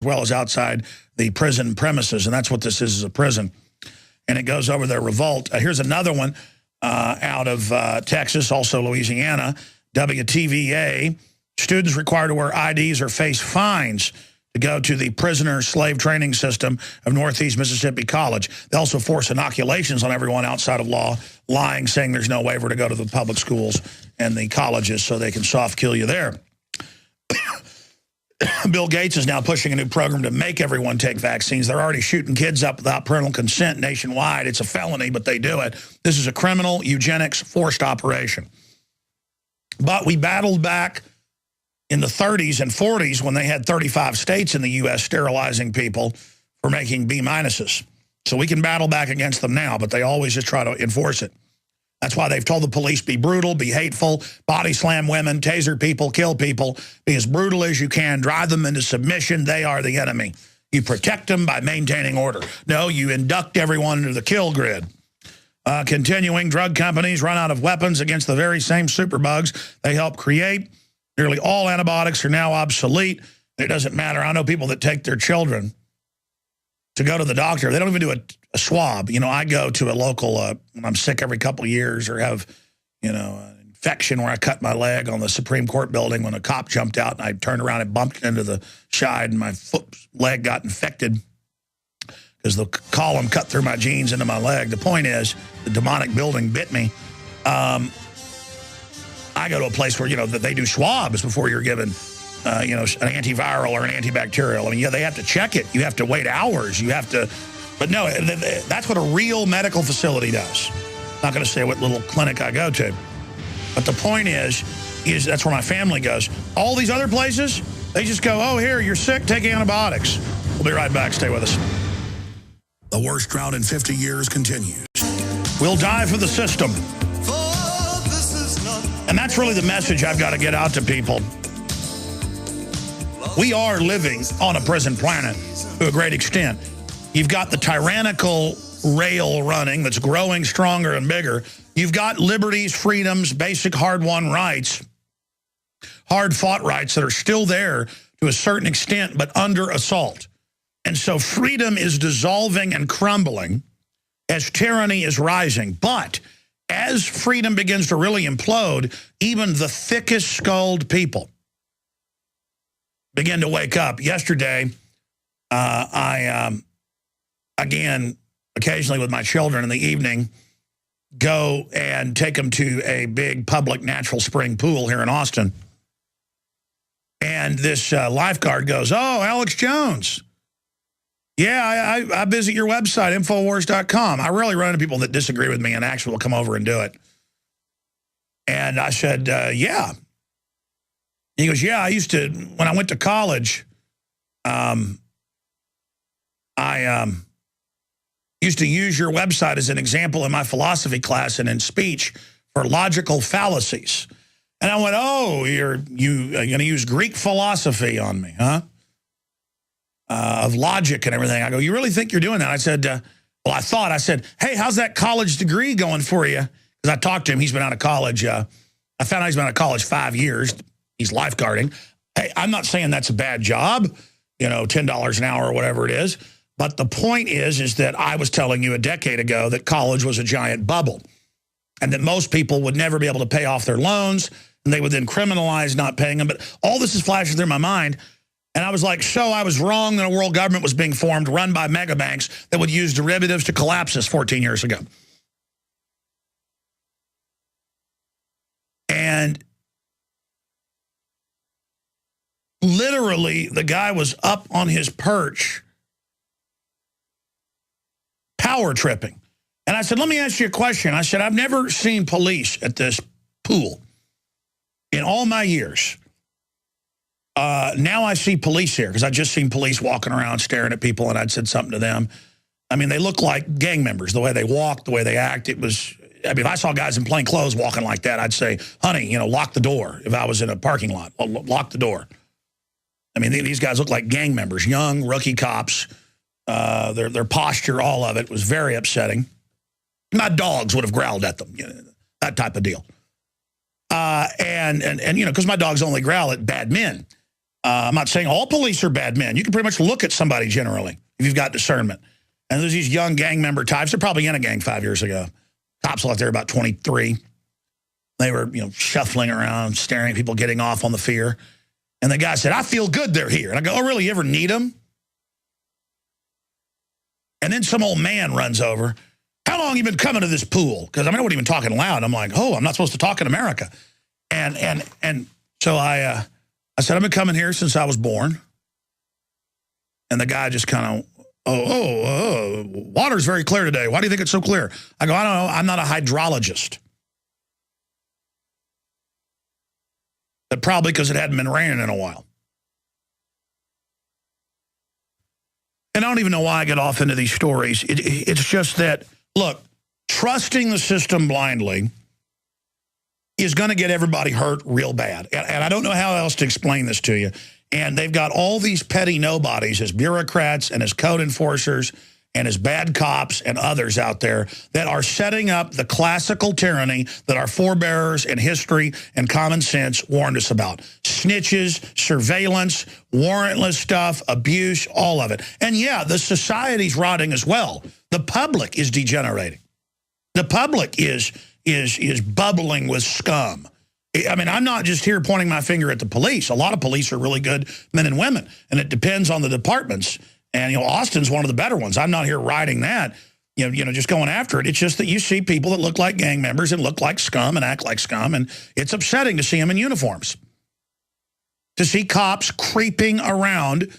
well as outside the prison premises. And that's what this is a prison. And it goes over their revolt. Here's another one out of Texas, also Louisiana. WTVA, students required to wear IDs or face fines to go to the prisoner slave training system of Northeast Mississippi College. They also force inoculations on everyone outside of law, lying, saying there's no waiver to go to the public schools and the colleges so they can soft kill you there. Bill Gates is now pushing a new program to make everyone take vaccines. They're already shooting kids up without parental consent nationwide. It's a felony, but they do it. This is a criminal eugenics forced operation. But we battled back in the 30s and 40s when they had 35 states in the U.S. sterilizing people for making B-minuses. So we can battle back against them now, but they always just try to enforce it. That's why they've told the police, be brutal, be hateful, body slam women, taser people, kill people, be as brutal as you can, drive them into submission. They are the enemy. You protect them by maintaining order. No, you induct everyone into the kill grid. Continuing, drug companies run out of weapons against the very same superbugs they help create. Nearly all antibiotics are now obsolete. It doesn't matter. I know people that take their children to go to the doctor. They don't even do a swab. You know, I go to a local, when I'm sick every couple of years or have, you know, an infection where I cut my leg on the Supreme Court building when a cop jumped out and I turned around and bumped into the side and my leg got infected because the column cut through my jeans into my leg. The point is, the demonic building bit me. I go to a place where, you know, that they do swabs before you're given, you know, an antiviral or an antibacterial. I mean, yeah, they have to check it. You have to wait hours. You have to, but no, that's what a real medical facility does. I'm not going to say what little clinic I go to. But the point is that's where my family goes. All these other places, they just go, oh, here, you're sick, take antibiotics. We'll be right back. Stay with us. The worst drought in 50 years continues. We'll die for the system. And that's really the message I've got to get out to people. We are living on a prison planet to a great extent. You've got the tyrannical rail running that's growing stronger and bigger. You've got liberties, freedoms, basic hard-won rights, hard-fought rights that are still there to a certain extent, but under assault. And so freedom is dissolving and crumbling as tyranny is rising. But as freedom begins to really implode, even the thickest-skulled people begin to wake up. Yesterday, again, occasionally with my children in the evening, go and take them to a big public natural spring pool here in Austin. And this lifeguard goes, oh, Alex Jones. Yeah, I visit your website, Infowars.com. I rarely run into people that disagree with me and actually will come over and do it. And I said, yeah. He goes, yeah, I used to, when I went to college, I used to use your website as an example in my philosophy class and in speech for logical fallacies. And I went, oh, you're going to use Greek philosophy on me, huh? Of logic and everything. I go, you really think you're doing that? I said, well, I said, hey, how's that college degree going for you? Because I talked to him. He's been out of college. I found out he's been out of college 5 years. He's lifeguarding. Hey, I'm not saying that's a bad job, you know, $10 an hour or whatever it is. But the point is that I was telling you a decade ago that college was a giant bubble and that most people would never be able to pay off their loans and they would then criminalize not paying them. But all this is flashing through my mind. And I was like, so I was wrong that a world government was being formed, run by mega banks that would use derivatives to collapse us 14 years ago. And literally, the guy was up on his perch, power tripping. And I said, let me ask you a question. I said, I've never seen police at this pool in all my years. Now I see police here because I just seen police walking around staring at people and I'd said something to them. I mean, they look like gang members, the way they walk, the way they act. It was, I mean, if I saw guys in plain clothes walking like that, I'd say, honey, you know, lock the door. If I was in a parking lot, lock the door. I mean, these guys look like gang members, young rookie cops. Their posture, all of it was very upsetting. My dogs would have growled at them, you know, that type of deal. And you know, because my dogs only growl at bad men. I'm not saying all police are bad men. You can pretty much look at somebody generally if you've got discernment. And there's these young gang member types. They're probably in a gang 5 years ago. Cops left there about 23. They were, shuffling around, staring at people getting off on the fear. And the guy said, I feel good they're here. And I go, oh, really? You ever need them? And then some old man runs over. How long have you been coming to this pool? Because I wasn't even talking loud. I'm like, oh, I'm not supposed to talk in America. And so I said, I've been coming here since I was born. And the guy just kind of, water's very clear today. Why do you think it's so clear? I go, I don't know. I'm not a hydrologist. But probably because it hadn't been raining in a while. And I don't even know why I get off into these stories. It's just that, look, trusting the system blindly is going to get everybody hurt real bad. And I don't know how else to explain this to you. And they've got all these petty nobodies as bureaucrats and as code enforcers and as bad cops and others out there that are setting up the classical tyranny that our forebears and history and common sense warned us about. Snitches, surveillance, warrantless stuff, abuse, all of it. And yeah, the society's rotting as well. The public is degenerating. The public is bubbling with scum. I mean, I'm not just here pointing my finger at the police. A lot of police are really good men and women, and it depends on the departments. And, Austin's one of the better ones. I'm not here riding that, just going after it. It's just that you see people that look like gang members and look like scum and act like scum, and it's upsetting to see them in uniforms. To see cops creeping around.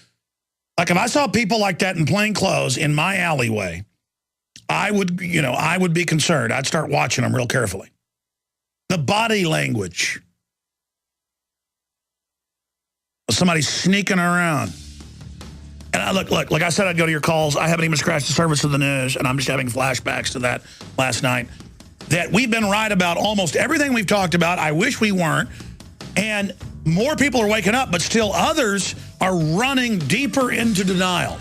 Like, if I saw people like that in plain clothes in my alleyway, I would be concerned. I'd start watching them real carefully. The body language. Somebody's sneaking around. And look, like I said, I'd go to your calls. I haven't even scratched the surface of the news, and I'm just having flashbacks to that last night. That we've been right about almost everything we've talked about. I wish we weren't. And more people are waking up, but still others are running deeper into denial.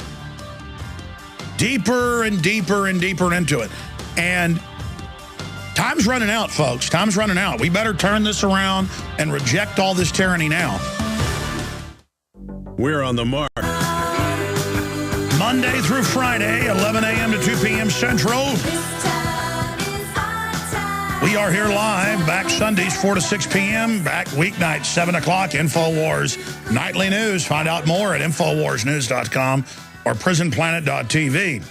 Deeper and deeper and deeper into it. And time's running out, folks. Time's running out. We better turn this around and reject all this tyranny now. We're on the mark. Monday through Friday, 11 a.m. to 2 p.m. Central. We are here live, back Sundays, 4 to 6 p.m., back weeknights, 7 o'clock, InfoWars Nightly News. Find out more at InfoWarsNews.com or PrisonPlanet.tv.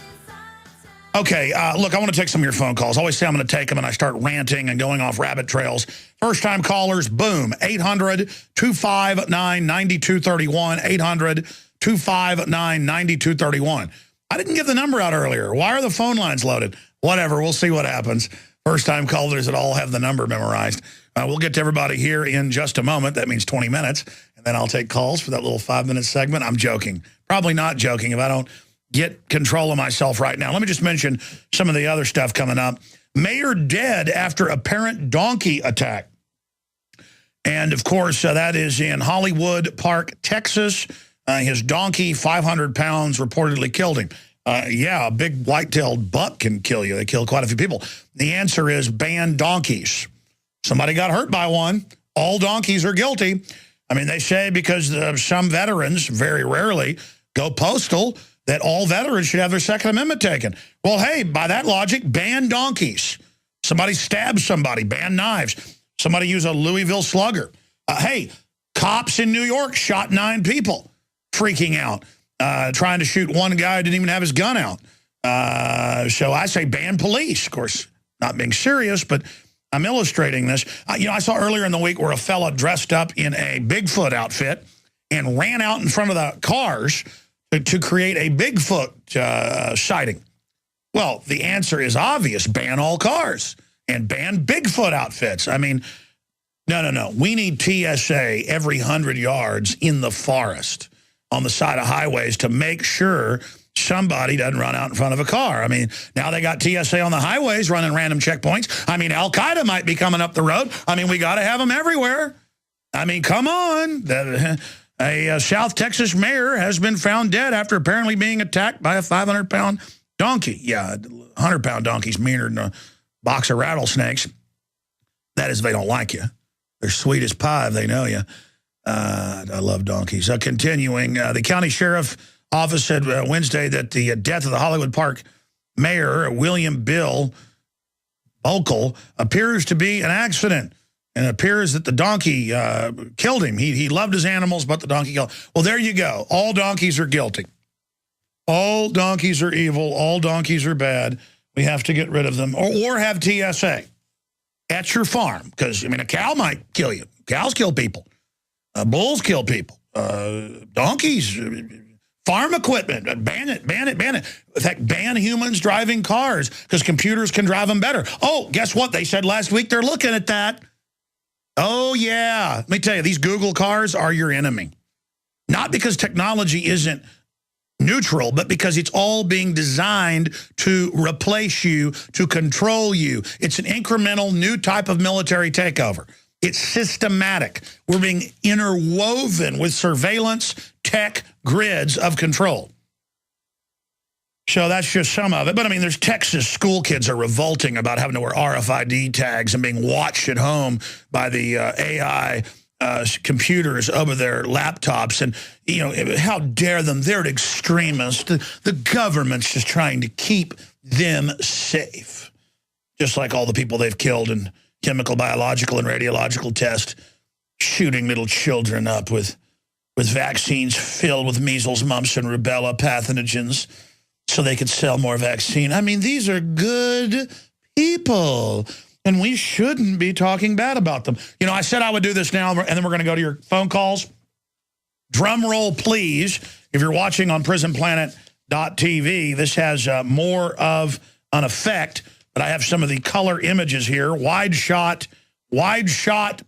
Okay, look, I want to take some of your phone calls. I always say I'm going to take them, and I start ranting and going off rabbit trails. First-time callers, boom, 800-259-9231, 800-259-9231. I didn't give the number out earlier. Why are the phone lines loaded? Whatever, we'll see what happens. First-time callers that all have the number memorized. We'll get to everybody here in just a moment. That means 20 minutes, and then I'll take calls for that little 5-minute segment. I'm joking. Probably not joking if I don't get control of myself right now. Let me just mention some of the other stuff coming up. Mayor dead after apparent donkey attack. And, of course, that is in Hollywood Park, Texas. His donkey, 500 pounds, reportedly killed him. Yeah, a big white-tailed buck can kill you. They kill quite a few people. The answer is ban donkeys. Somebody got hurt by one. All donkeys are guilty. I mean, they say because some veterans, very rarely, go postal, that all veterans should have their Second Amendment taken. Well, hey, by that logic, ban donkeys. Somebody stabs somebody, ban knives. Somebody use a Louisville slugger. Hey, cops in New York shot 9 people, freaking out, trying to shoot one guy who didn't even have his gun out. So I say ban police. Of course, not being serious, but I'm illustrating this. I saw earlier in the week where a fella dressed up in a Bigfoot outfit and ran out in front of the cars to create a Bigfoot sighting. Well, the answer is obvious. Ban all cars and ban Bigfoot outfits. I mean, no. We need TSA every 100 yards in the forest on the side of highways to make sure somebody doesn't run out in front of a car. I mean, now they got TSA on the highways running random checkpoints. I mean, Al-Qaeda might be coming up the road. I mean, we got to have them everywhere. I mean, come on. A South Texas mayor has been found dead after apparently being attacked by a 500-pound donkey. Yeah, a 100-pound donkey's meaner than a box of rattlesnakes. That is, they don't like you. They're sweet as pie if they know you. I love donkeys. Continuing, the county sheriff office said Wednesday that the death of the Hollywood Park mayor, William Bill Buckle, appears to be an accident. And it appears that the donkey killed him. He loved his animals, but the donkey killed him. Well, there you go. All donkeys are guilty. All donkeys are evil. All donkeys are bad. We have to get rid of them. Or have TSA at your farm. Because, I mean, a cow might kill you. Cows kill people. Bulls kill people. Donkeys, farm equipment, ban it, ban it, ban it. In fact, ban humans driving cars because computers can drive them better. Oh, guess what? They said last week they're looking at that. Oh, yeah. Let me tell you, these Google cars are your enemy. Not because technology isn't neutral, but because it's all being designed to replace you, to control you. It's an incremental new type of military takeover. It's systematic. We're being interwoven with surveillance tech grids of control. So that's just some of it. But, I mean, there's Texas school kids are revolting about having to wear RFID tags and being watched at home by the AI computers over their laptops. And, you know, how dare them? They're extremists. The government's just trying to keep them safe. Just like all the people they've killed in chemical, biological, and radiological tests, shooting little children up with vaccines filled with measles, mumps, and rubella pathogens so they could sell more vaccine. I mean, these are good people, and we shouldn't be talking bad about them. You know, I said I would do this now, and then we're going to go to your phone calls. Drum roll, please. If you're watching on Prisonplanet.tv, this has more of an effect, but I have some of the color images here. Wide shot,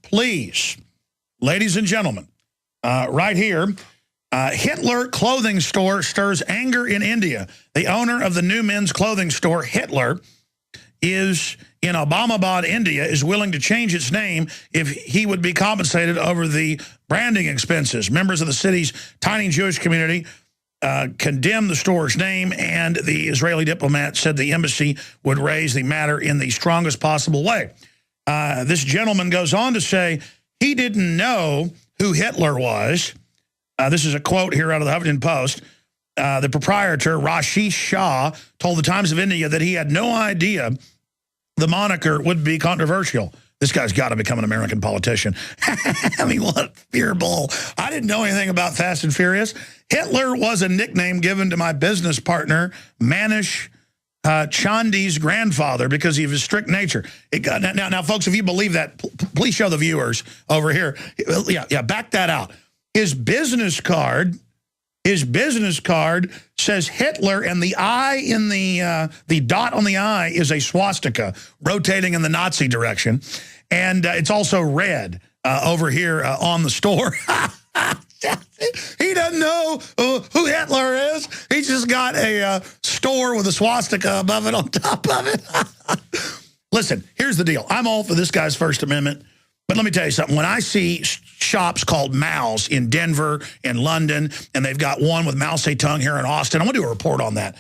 please. Ladies and gentlemen, right here, Hitler clothing store stirs anger in India. The owner of the new men's clothing store, Hitler, is in Obamabad, India, is willing to change its name if he would be compensated over the branding expenses. Members of the city's tiny Jewish community condemned the store's name, and the Israeli diplomat said the embassy would raise the matter in the strongest possible way. This gentleman goes on to say he didn't know who Hitler was. This is a quote here out of the Huffington Post. The proprietor, Rashish Shah, told the Times of India that he had no idea the moniker would be controversial. This guy's got to become an American politician. I mean, what fear bull. I didn't know anything about Fast and Furious. Hitler was a nickname given to my business partner, Manish Chandi's grandfather, because of his strict nature. Now, folks, if you believe that, please show the viewers over here. Yeah, back that out. His business card says Hitler, and the eye in the dot on the eye is a swastika rotating in the Nazi direction, and it's also red over here on the store. He doesn't know who Hitler is. He just got a store with a swastika above it on top of it. Listen, here's the deal. I'm all for this guy's First Amendment. But let me tell you something. When I see shops called Mao's in Denver and London, and they've got one with Mao Zedong here in Austin, I'm going to do a report on that.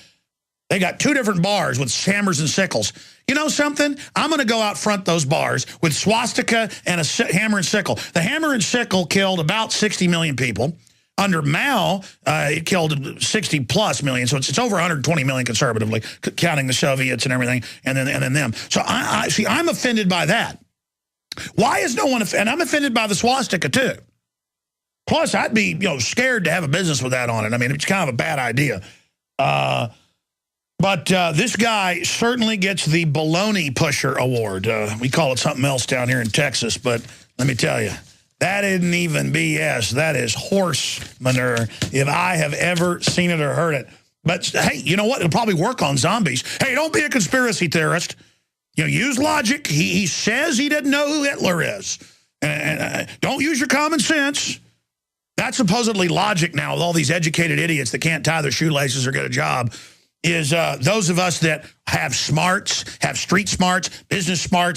They got 2 different bars with hammers and sickles. You know something? I'm going to go out front those bars with swastika and a hammer and sickle. The hammer and sickle killed about 60 million people. Under Mao, it killed 60+ million, so it's over 120 million conservatively, counting the Soviets and everything, and then them. So I'm offended by that. Why is no one offended? And I'm offended by the swastika, too. Plus, I'd be scared to have a business with that on it. I mean, it's kind of a bad idea. But this guy certainly gets the baloney pusher award. We call it something else down here in Texas, but let me tell you, that isn't even BS. That is horse manure, if I have ever seen it or heard it. But, hey, you know what? It'll probably work on zombies. Hey, don't be a conspiracy theorist. Use logic. He says he didn't know who Hitler is. And don't use your common sense. That's supposedly logic now with all these educated idiots that can't tie their shoelaces or get a job, is those of us that have smarts, have street smarts, business smarts,